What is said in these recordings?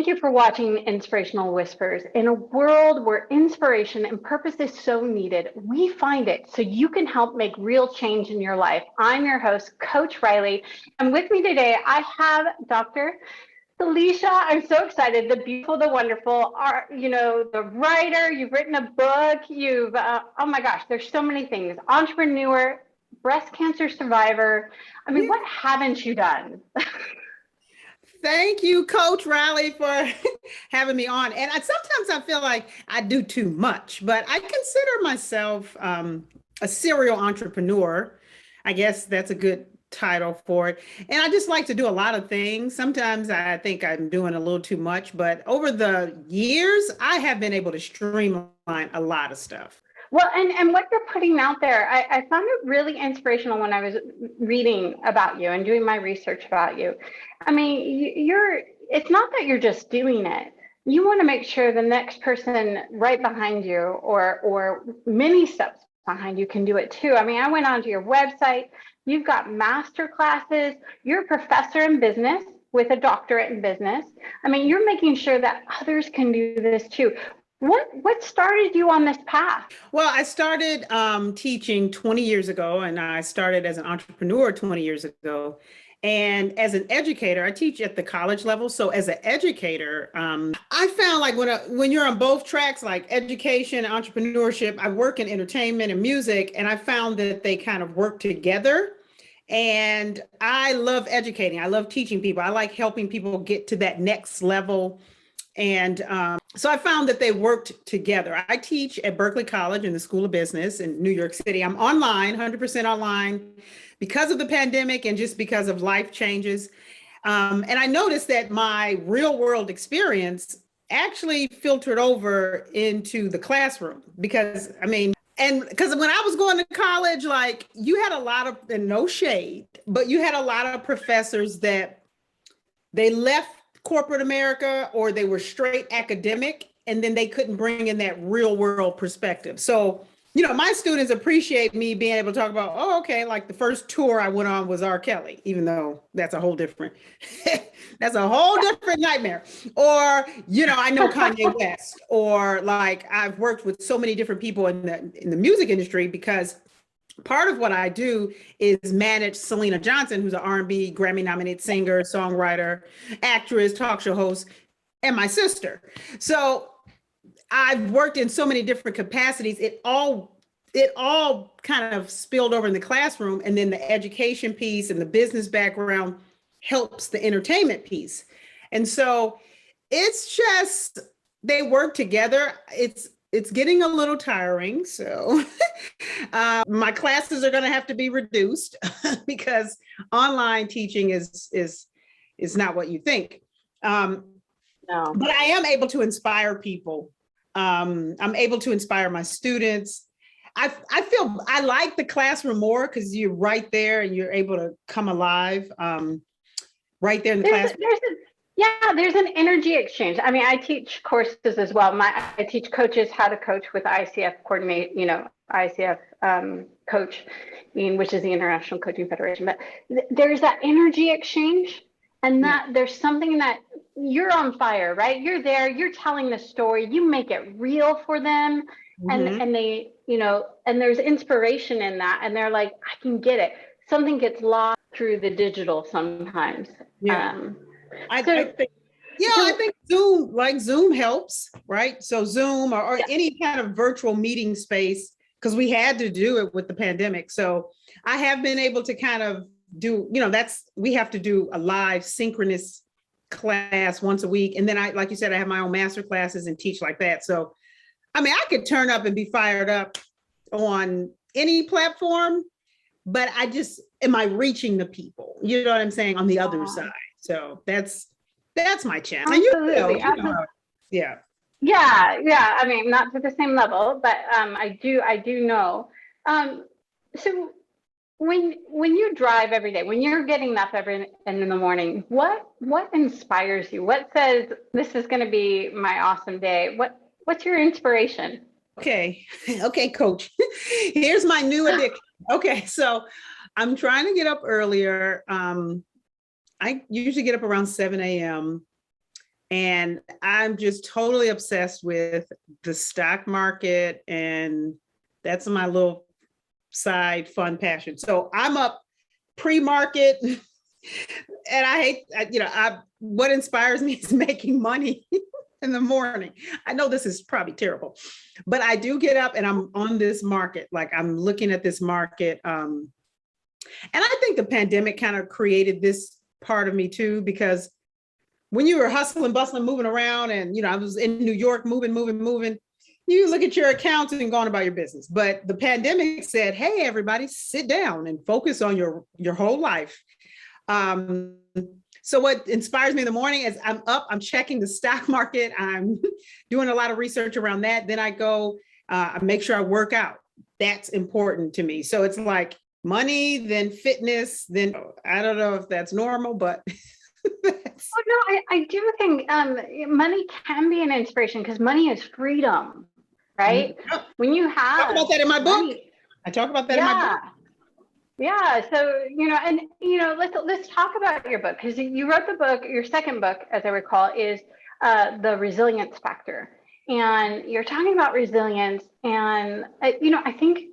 Thank you for watching Inspirational Whispers. In a world where inspiration and purpose is so needed, we find it so you can help make real change in your life. I'm your host, Coach Rileagh, and with me today, I have Dr. Felicia. I'm so excited. The beautiful, the wonderful, the writer, you've written a book, oh my gosh, there's so many things. Entrepreneur, breast cancer survivor. I mean, what haven't you done? Thank you, Coach Rileagh, for having me on. And sometimes I feel like I do too much, but I consider myself a serial entrepreneur. I guess that's a good title for it. And I just like to do a lot of things. Sometimes I think I'm doing a little too much, but over the years, I have been able to streamline a lot of stuff. Well, and what you're putting out there, I found it really inspirational when I was reading about you and doing my research about you. I mean, it's not that you're just doing it. You want to make sure the next person right behind you or many steps behind you can do it too. I mean, I went onto your website. You've got master classes. You're a professor in business with a doctorate in business. I mean, you're making sure that others can do this too. What started you on this path? Well, I started teaching 20 years ago, and I started as an entrepreneur 20 years ago. And as an educator, I teach at the college level. So as an educator, I found like when you're on both tracks, like education and entrepreneurship, I work in entertainment and music, and I found that they kind of work together. And I love educating. I love teaching people. I like helping people get to that next level. And so I found that they worked together. I teach at Berkeley College in the School of Business in New York City. I'm online, 100% online because of the pandemic and just because of life changes. And I noticed that my real world experience actually filtered over into the classroom because when I was going to college, like you had a lot of, and no shade, but you had a lot of professors that they left corporate America or they were straight academic and then they couldn't bring in that real world perspective. So, my students appreciate me being able to talk about, oh, okay, like the first tour I went on was R. Kelly, even though that's a whole different, nightmare. Or, I know Kanye West, or like I've worked with so many different people in the music industry because part of what I do is manage Selena Johnson, who's an R&B Grammy-nominated singer, songwriter, actress, talk show host, and my sister. So I've worked in so many different capacities. It all kind of spilled over in the classroom, and then the education piece and the business background helps the entertainment piece. And so it's just, they work together. It's getting a little tiring. So my classes are going to have to be reduced because online teaching is not what you think. No. But I am able to inspire people. I'm able to inspire my students. I feel I like the classroom more because you're right there and you're able to come alive right there in the classroom. There's an energy exchange. I mean, I teach courses as well. I teach coaches how to coach with ICF ICF coach, which is the International Coaching Federation. But there's that energy exchange, and that there's something that you're on fire, right? You're there, you're telling the story, you make it real for them, and they, and there's inspiration in that, and they're like, I can get it. Something gets lost through the digital sometimes. Yeah. I think Zoom helps, right? So Zoom or any kind of virtual meeting space, because we had to do it with the pandemic. So I have been able to kind of do, we have to do a live synchronous class once a week. And then like you said, I have my own master classes and teach like that. So, I mean, I could turn up and be fired up on any platform, but am I reaching the people? You know what I'm saying? On the other side. So that's my channel. Absolutely. Yeah. I mean, not to the same level, but I do know. So when you drive every day, when you're getting up in the morning, what inspires you? What says this is going to be my awesome day? What's your inspiration? Okay, coach. Here's my new addiction. Okay, so I'm trying to get up earlier. I usually get up around 7 a.m. And I'm just totally obsessed with the stock market. And that's my little side fun passion. So I'm up pre-market. And I hate, what inspires me is making money in the morning. I know this is probably terrible, but I do get up and I'm on this market. Like I'm looking at this market. And I think the pandemic kind of created this part of me too, because when you were hustling, bustling, moving around, and I was in New York, moving, you look at your accounts and going about your business. But the pandemic said, hey, everybody, sit down and focus on your whole life. So what inspires me in the morning is I'm up, I'm checking the stock market, I'm doing a lot of research around that. Then I go, I make sure I work out. That's important to me. So it's like money, then fitness, then I don't know if that's normal, but Oh, no, I do think money can be an inspiration because money is freedom, right? Mm-hmm. When you have I talk about that in my money, book. I talk about that in my book. Yeah. So, let's talk about your book, because you wrote the book. Your second book, as I recall, is The Resilience Factor. And you're talking about resilience. And, I think,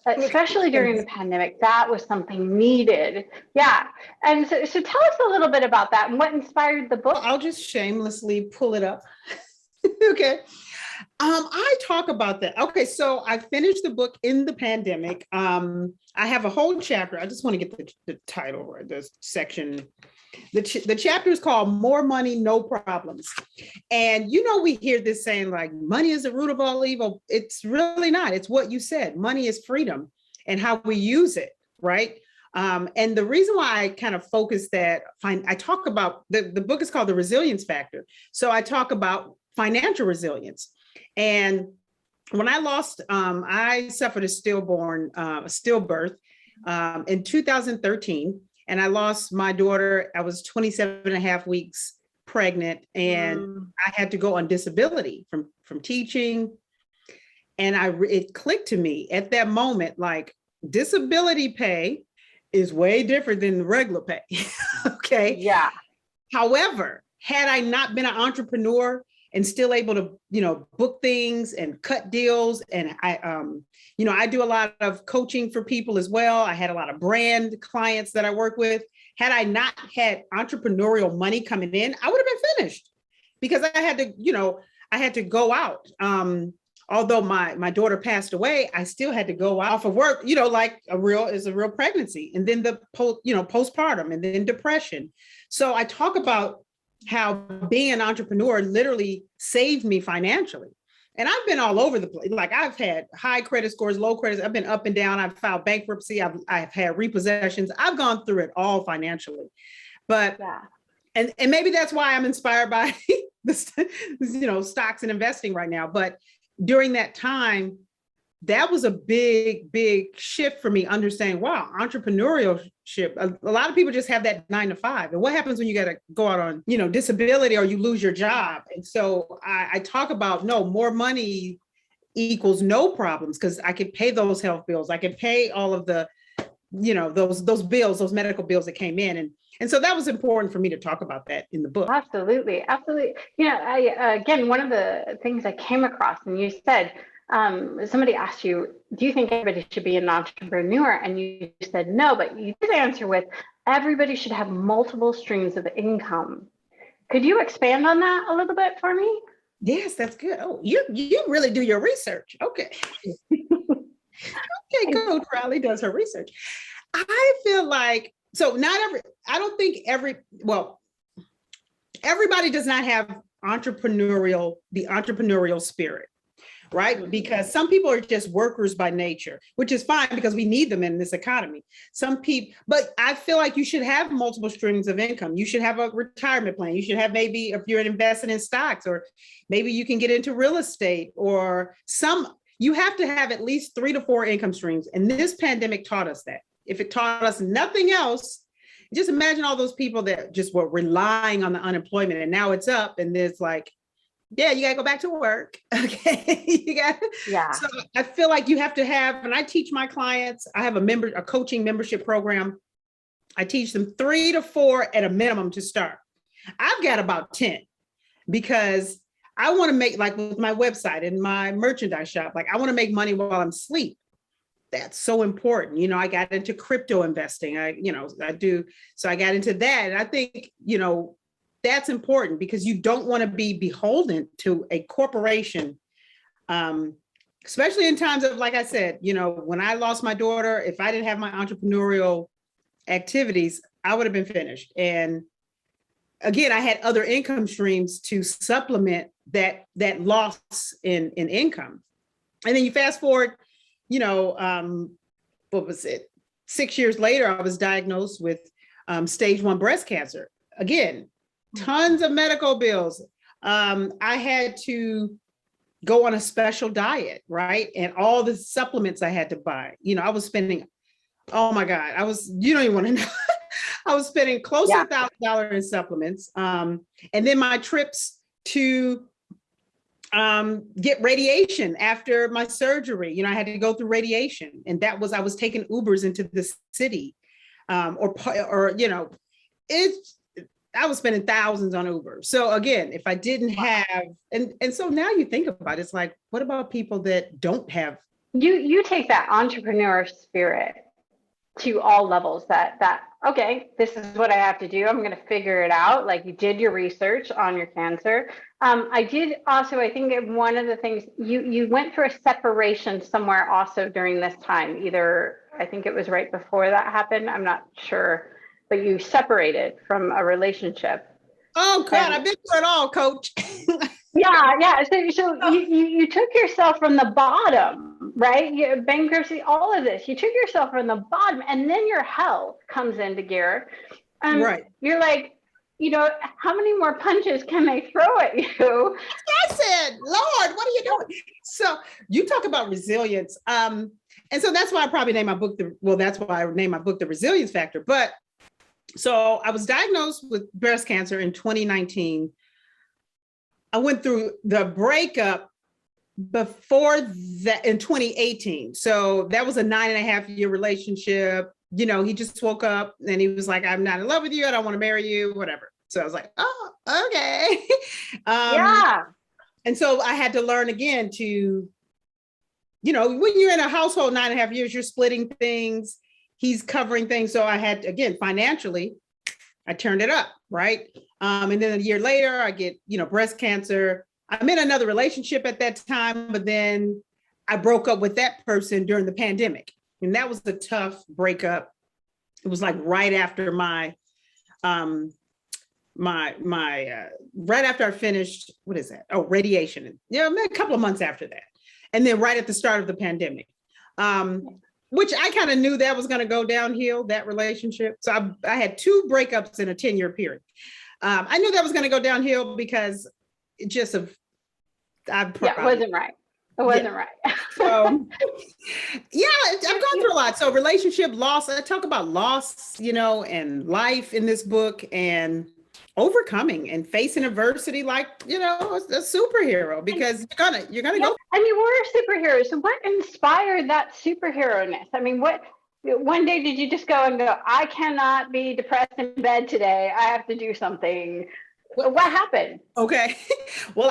especially during the pandemic, that was something needed. Yeah. And so tell us a little bit about that and what inspired the book. I'll just shamelessly pull it up. Okay. I talk about that. Okay, so I finished the book in the pandemic. I have a whole chapter. I just want to get the title right, the section. The chapter is called More Money, No Problems. And we hear this saying like money is the root of all evil. It's really not. It's what you said. Money is freedom and how we use it, right? And the reason why I kind of focus that, I talk about, the book is called The Resilience Factor. So I talk about financial resilience. And when I I suffered a stillbirth in 2013, and I lost my daughter. I was 27 and a half weeks pregnant, and I had to go on disability from teaching. And it clicked to me at that moment, like disability pay is way different than regular pay. Okay. Yeah. However, had I not been an entrepreneur and still able to, book things and cut deals. And I do a lot of coaching for people as well. I had a lot of brand clients that I work with. Had I not had entrepreneurial money coming in, I would have been finished because I had to go out. Although my daughter passed away, I still had to go off of work, like a real pregnancy, and then the postpartum, and then depression. So I talk about how being an entrepreneur literally saved me financially. And I've been all over the place. Like I've had high credit scores, low credit. I've been up and down. I've filed bankruptcy. I've had repossessions. I've gone through it all financially. But and maybe that's why I'm inspired by stocks and investing right now. But during that time, that was a big shift for me, understanding, wow, entrepreneurship. A lot of people just have that 9 to 5. And what happens when you got to go out on, disability or you lose your job? And so I talk about, no, more money equals no problems, because I could pay those health bills. I could pay all of the, those bills, those medical bills that came in. And so that was important for me to talk about that in the book. Absolutely. Again, one of the things I came across, and you said, somebody asked you, do you think everybody should be an entrepreneur? And you said no, but you did answer with, everybody should have multiple streams of income. Could you expand on that a little bit for me? Yes, that's good. Oh, you really do your research. Okay. Okay, Coach Rileagh does her research. I feel like, everybody does not have the entrepreneurial spirit. Right? Because some people are just workers by nature, which is fine because we need them in this economy. But I feel like you should have multiple streams of income. You should have a retirement plan. You should have, maybe if you're investing in stocks, or maybe you can get into real estate, or you have to have at least 3 to 4 income streams. And this pandemic taught us that. If it taught us nothing else, just imagine all those people that just were relying on the unemployment, and now it's up, and there's like, yeah, you got to go back to work. Okay. So I feel like you have to have, and I teach my clients, I have a coaching membership program. I teach them 3 to 4 at a minimum to start. I've got about 10. because I want to make, like with my website and my merchandise shop, like I want to make money while I'm asleep. That's so important. You know, I got into crypto investing. I got into that. And I think, you know, that's important because you don't want to be beholden to a corporation, especially in times of, like I said, you know, when I lost my daughter, if I didn't have my entrepreneurial activities, I would have been finished. And again, I had other income streams to supplement that loss in income. And then you fast forward, you know, what was it? 6 years later, I was diagnosed with stage 1 breast cancer. Again, tons of medical bills. I had to go on a special diet, right? And all the supplements I had to buy. You know, I was spending, oh my God, you don't even want to know. I was spending close to $1,000 in supplements. And then my trips to get radiation after my surgery. You know, I had to go through radiation, and I was taking Ubers into the city, or you know, I was spending thousands on Uber. So again, if I didn't have, and so now you think about it, it's like, what about people that don't have? You take that entrepreneur spirit to all levels, that okay, this is what I have to do. I'm going to figure it out. Like, you did your research on your cancer. I did also, I think one of the things, you went through a separation somewhere also during this time, either, I think it was right before that happened. I'm not sure, but you separated from a relationship. Oh God, I've been through it all, coach. Yeah. So you took yourself from the bottom, right? Bankruptcy, all of this. You took yourself from the bottom, and then your health comes into gear. Right. You're like, you know, how many more punches can they throw at you? I said, Lord, what are you doing? So you talk about resilience. And so that's why I probably named my book, that's why I named my book The Resilience Factor. But so I was diagnosed with breast cancer in 2019. I went through the breakup before that in 2018. So that was a 9.5-year relationship. You know, he just woke up and he was like, I'm not in love with you. I don't want to marry you, whatever. So I was like, oh, okay. And so I had to learn again to, you know, when you're in a household 9.5 years, you're splitting things. He's covering things. So I had, again, financially, I turned it up, right? And then a year later, I get, you know, breast cancer. I'm in another relationship at that time, but then I broke up with that person during the pandemic. And that was a tough breakup. It was like right after right after I finished, what is that? Oh, radiation. Yeah, a couple of months after that. And then right at the start of the pandemic. Which I kind of knew that was going to go downhill, that relationship. So I had 2 breakups in a 10-year period. I knew that was going to go downhill because it wasn't right. It wasn't right. So, yeah, I've gone through a lot. So relationship loss, I talk about loss, you know, and life in this book, and overcoming and facing adversity like, you know, a superhero, because you're gonna go. I mean, we're superheroes. So what inspired that superhero-ness? I mean, one day did you just go, I cannot be depressed in bed today. I have to do something. What happened? Okay. Well,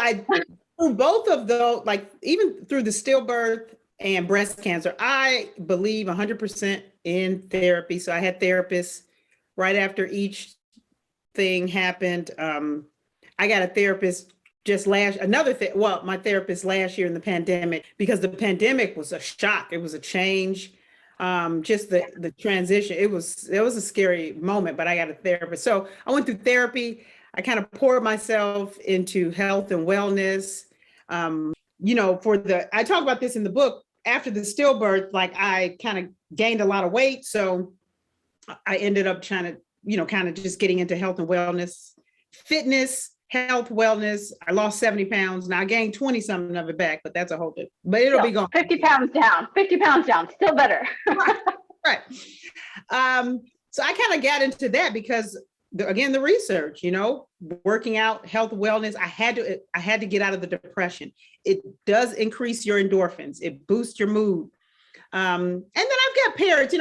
through both of those, like even through the stillbirth and breast cancer, I believe 100% in therapy. So I had therapists right after each thing happened. I got a therapist my therapist last year in the pandemic, because the pandemic was a shock. It was a change. Just the transition. It was a scary moment, but I got a therapist. So I went through therapy. I kind of poured myself into health and wellness. You know, I talk about this in the book. After the stillbirth, like I kind of gained a lot of weight. So I ended up trying to, you know, kind of just getting into health and wellness, fitness, health, wellness. I lost 70 pounds. Now I gained 20 something of it back, but that's a whole different, but it'll be gone. 50 pounds down, still better. Right. So I kind of got into that because again, the research, you know, working out, health, wellness, I had to get out of the depression. It does increase your endorphins. It boosts your mood. And then I've got parents,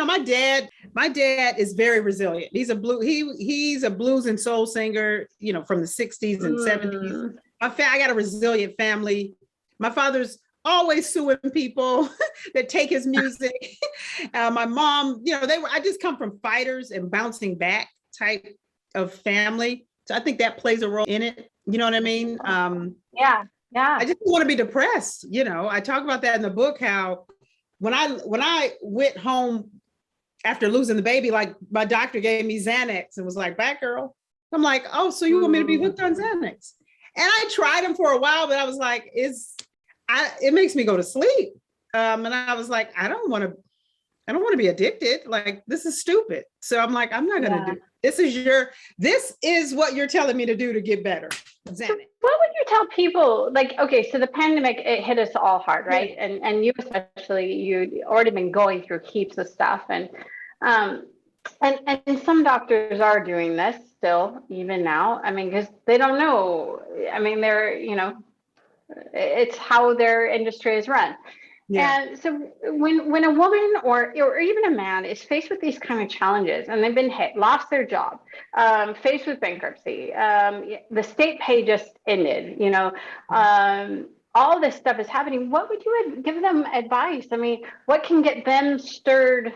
my dad is very resilient. He's a blues and soul singer, from the 60s and 70s. I got a resilient family. My father's always suing people that take his music. My mom, I just come from fighters and bouncing back type of family. So I think that plays a role in it. You know what I mean? Yeah. I just don't want to be depressed. I talk about that in the book, how when I went home after losing the baby, like my doctor gave me Xanax and was like, "Back girl." I'm like, "Oh, so you want me to be hooked on Xanax?" And I tried them for a while, but I was like, it makes me go to sleep. And I was like, I don't want to be addicted. Like, this is stupid. So I'm like, I'm not going to do it. This is what you're telling me to do to get better. So what would you tell people? Like, okay, so the pandemic, it hit us all hard, right? Yeah. And you especially, you'd already been going through heaps of stuff. And some doctors are doing this still, even now. I mean, because they don't know. I mean, it's how their industry is run. Yeah. And so when a woman or even a man is faced with these kind of challenges and they've been hit, lost their job, faced with bankruptcy, the state pay just ended, all this stuff is happening. What would you give them advice? I mean, what can get them stirred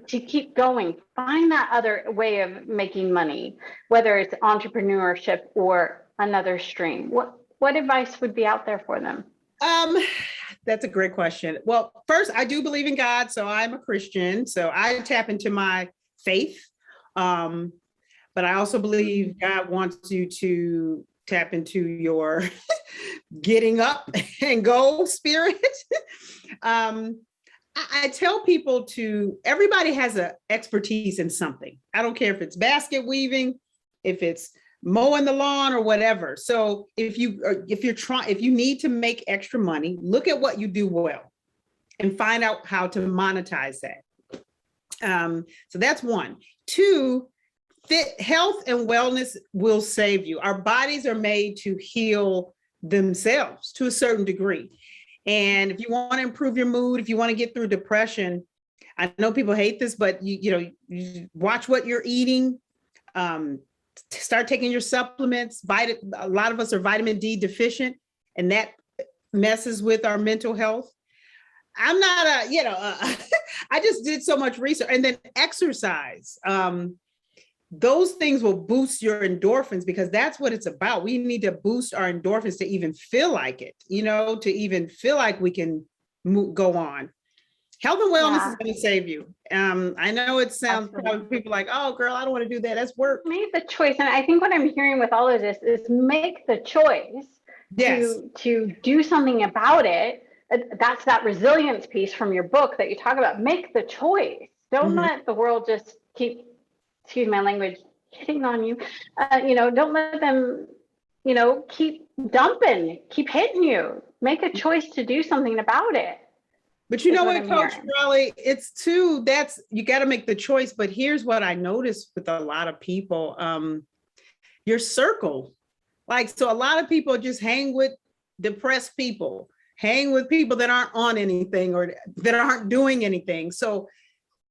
to keep going? Find that other way of making money, whether it's entrepreneurship or another stream. What advice would be out there for them? That's a great question. Well, first, I do believe in God, so I'm a Christian, so I tap into my faith. But I also believe God wants you to tap into your getting up and go spirit. I tell people everybody has an expertise in something. I don't care if it's basket weaving, if it's mowing the lawn or whatever. So if you need to make extra money, look at what you do well and find out how to monetize that. So that's one. Two, health and wellness will save you. Our bodies are made to heal themselves to a certain degree. And if you want to improve your mood, if you want to get through depression, I know people hate this, but you watch what you're eating. Start taking your supplements. A lot of us are vitamin D deficient, and that messes with our mental health. I'm not I just did so much research. And then exercise. Those things will boost your endorphins, because that's what it's about. We need to boost our endorphins to even feel like it, to even feel like we can go on. Health and wellness is going to save you. I know it sounds probably people like, "Oh, girl, I don't want to do that. That's work." Make the choice. And I think what I'm hearing with all of this is make the choice to do something about it. That's that resilience piece from your book that you talk about. Make the choice. Don't let the world just keep, excuse my language, hitting on you. Don't let them, keep dumping, keep hitting you. Make a choice to do something about it. But you know what, Coach Rileagh, you got to make the choice. But here's what I noticed with a lot of people, your circle. So a lot of people just hang with depressed people, hang with people that aren't on anything or that aren't doing anything. So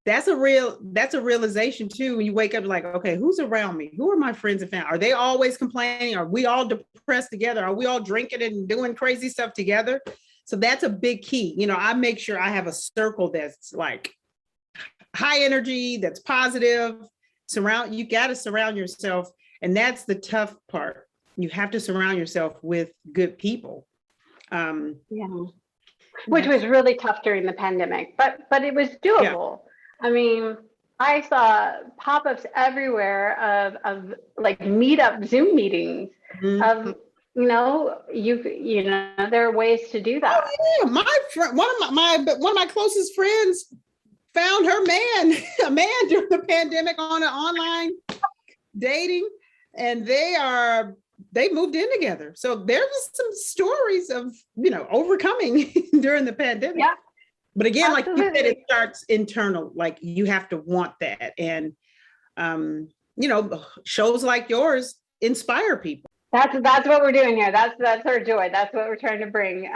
that's a realization too. When you wake up, like, okay, who's around me? Who are my friends and family? Are they always complaining? Are we all depressed together? Are we all drinking and doing crazy stuff together? So that's a big key. I make sure I have a circle that's like high energy, that's positive. You got to surround yourself. And that's the tough part. You have to surround yourself with good people. Which was really tough during the pandemic, but it was doable. Yeah. I mean, I saw pop-ups everywhere of like meetup Zoom meetings of, there are ways to do that. Oh, yeah. My friend, one of my closest friends found her a man during the pandemic on an online dating, and they moved in together. So there was some stories of, overcoming during the pandemic. Yeah. But again, absolutely. Like you said, it starts internal. Like you have to want that. And, shows like yours inspire people. That's what we're doing here. That's our joy. That's what we're trying to bring.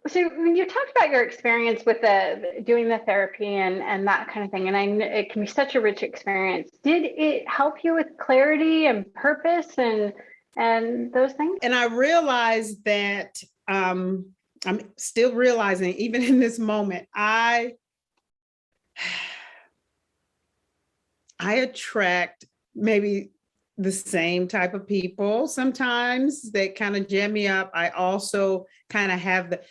So when you talked about your experience with the doing the therapy and that kind of thing, and it can be such a rich experience. Did it help you with clarity and purpose and those things? And I realized that I'm still realizing, even in this moment, I attract maybe the same type of people sometimes that kind of jam me up. I also kind of have the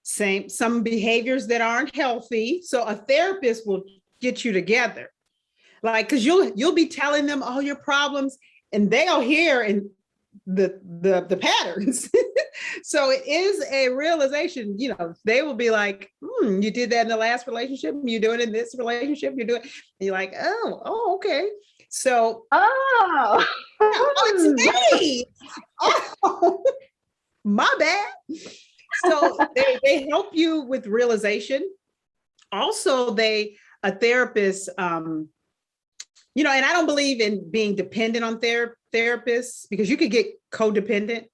some behaviors that aren't healthy. So a therapist will get you together, like, because you'll be telling them all your problems and they'll hear and the patterns. So it is a realization, they will be like, you did that in the last relationship, you do it in this relationship, you do it. And you're like, oh, okay. So, oh, it's me. Oh, my bad. So they help you with realization. Also, a therapist, and I don't believe in being dependent on therapists, because you could get codependent,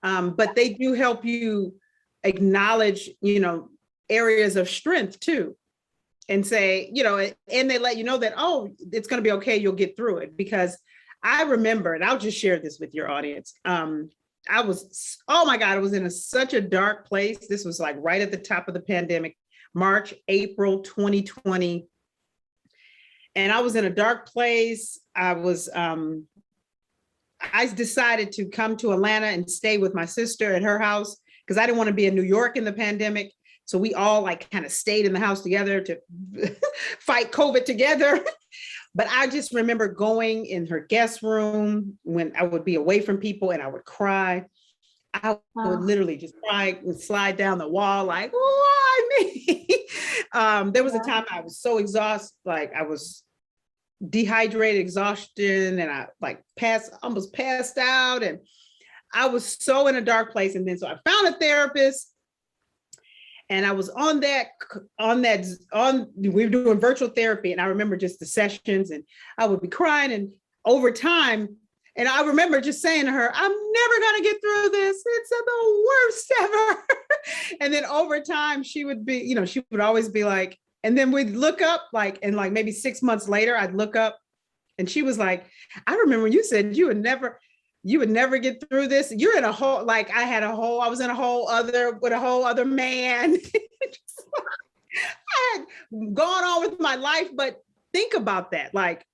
but they do help you acknowledge, areas of strength too. And say, and they let you know that, oh, it's going to be okay. You'll get through it. Because I remember, and I'll just share this with your audience. I was in such a dark place. This was like right at the top of the pandemic, March, April, 2020. And I was in a dark place. I decided to come to Atlanta and stay with my sister at her house because I didn't want to be in New York in the pandemic. So we all kind of stayed in the house together to fight COVID together. But I just remember going in her guest room when I would be away from people and I would cry. I would literally just cry and slide down the wall like, why me? There was a time I was so exhausted, like I was dehydrated, exhaustion, and I almost passed out. And I was so in a dark place. And then so I found a therapist. And I was we were doing virtual therapy. And I remember just the sessions and I would be crying, and over time, and I remember just saying to her, I'm never going to get through this. It's the worst ever. And then over time, she would be, she would always be like, and then we'd look up and maybe 6 months later, I'd look up and she was like, I remember you said you would never get through this. You're in a whole, I was in a whole other man. I had gone on with my life, but think about that. Like,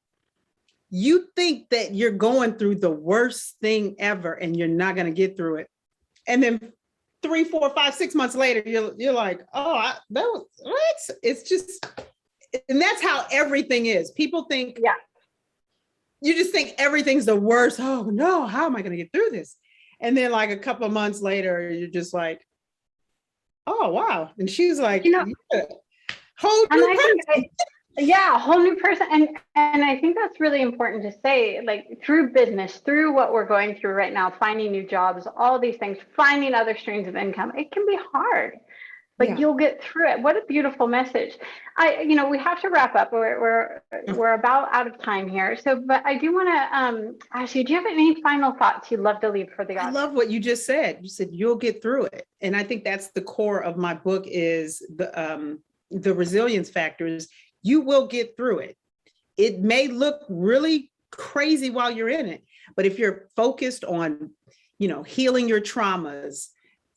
you think that you're going through the worst thing ever and you're not going to get through it. And then 3, 4, 5, 6 months later, you're like, oh, that was what? It's just, and that's how everything is. People think, you just think everything's the worst. Oh no, how am I going to get through this? And then a couple of months later, you're just like, oh, wow. And she's like, whole new person. A whole new person. And I think that's really important to say, through business, through what we're going through right now, finding new jobs, all these things, finding other streams of income, it can be hard. But you'll get through it. What a beautiful message. We have to wrap up. We're about out of time here. So, but I do want to ask you, do you have any final thoughts you'd love to leave for the audience? I love what you just said. You said you'll get through it. And I think that's the core of my book, is the resilience factors. You will get through it. It may look really crazy while you're in it, but if you're focused on, healing your traumas,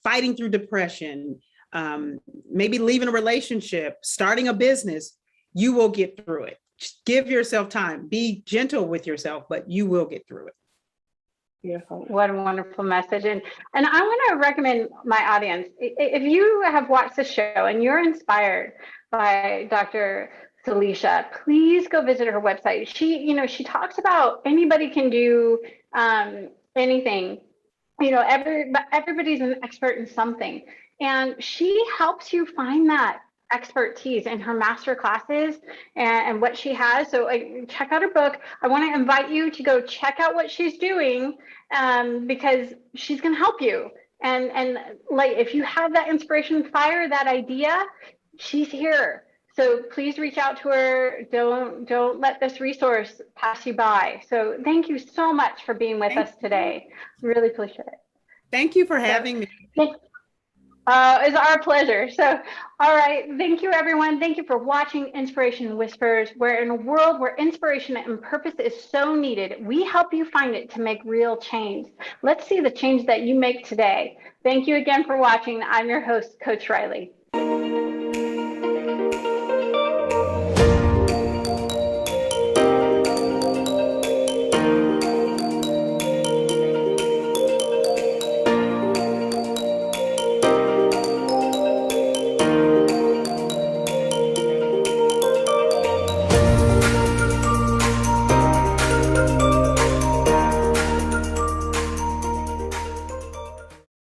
fighting through depression, maybe leaving a relationship, starting a business, you will get through it. Just give yourself time, be gentle with yourself, but you will get through it. Beautiful. What a wonderful message. And I want to recommend my audience, if you have watched the show and you're inspired by Dr. Syleecia, please go visit her website. She talks about anybody can do anything. Everybody's an expert in something. And she helps you find that expertise in her master classes and what she has. So check out her book. I want to invite you to go check out what she's doing because she's going to help you. And if you have that inspiration fire, that idea, she's here. So please reach out to her. Don't let this resource pass you by. So thank you so much for being with us today. Really appreciate it. Thank you for having me. It's our pleasure. So, all right. Thank you, everyone. Thank you for watching Inspiration Whispers. We're in a world where inspiration and purpose is so needed. We help you find it to make real change. Let's see the change that you make today. Thank you again for watching. I'm your host, Coach Rileagh.